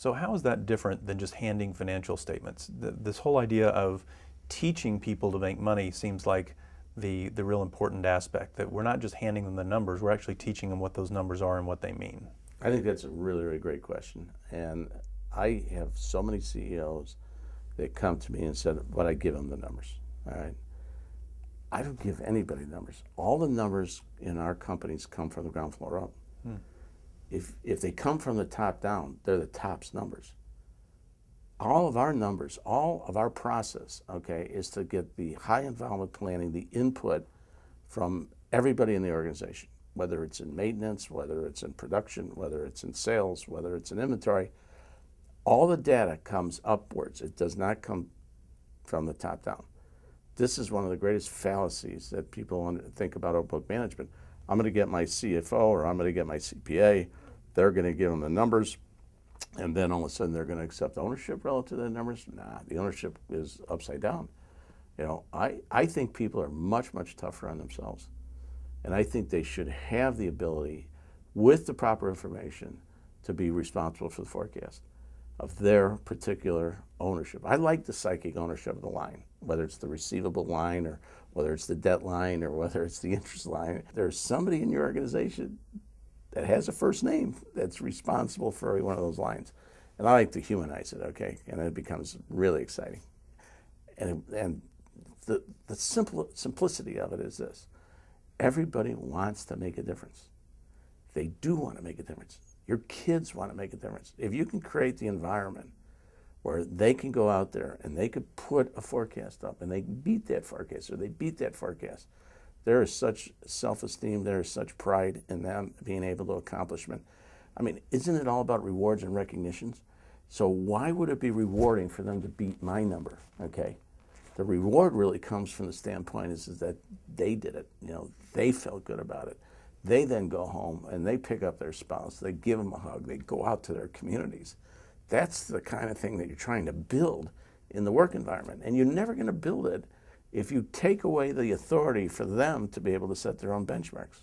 So how is that different than just handing financial statements? This whole idea of teaching people to make money seems like the real important aspect, that we're not just handing them the numbers, we're actually teaching them what those numbers are and what they mean. I think that's a really, really great question. And I have so many CEOs that come to me and said, but I give them the numbers, all right? I don't give anybody numbers. All the numbers in our companies come from the ground floor up. If they come from the top down, they're the top's numbers. All of our numbers, all of our process, okay, is to get the high involvement planning, the input from everybody in the organization, whether it's in maintenance, whether it's in production, whether it's in sales, whether it's in inventory. All the data comes upwards. It does not come from the top down. This is one of the greatest fallacies that people think about our book management. I'm going to get my CFO or I'm going to get my CPA. They're going to give them the numbers, and then all of a sudden they're going to accept ownership relative to the numbers. Nah, the ownership is upside down. You know, I think people are much, much tougher on themselves. And I think they should have the ability, with the proper information, to be responsible for the forecast of their particular ownership. I like the psychic ownership of the line, whether it's the receivable line or whether it's the debt line or whether it's the interest line. There's somebody in your organization that has a first name that's responsible for every one of those lines. And I like to humanize it, okay? And it becomes really exciting. And the simplicity of it is this. Everybody wants to make a difference. They do want to make a difference. Your kids want to make a difference. If you can create the environment where they can go out there and they could put a forecast up and they beat that forecast or they beat that forecast, there is such self-esteem, there is such pride in them being able to accomplishment. I mean, isn't it all about rewards and recognitions? So why would it be rewarding for them to beat my number, okay? The reward really comes from the standpoint is that they did it. You know, they felt good about it. They then go home and they pick up their spouse, they give them a hug, they go out to their communities. That's the kind of thing that you're trying to build in the work environment. And you're never going to build it if you take away the authority for them to be able to set their own benchmarks.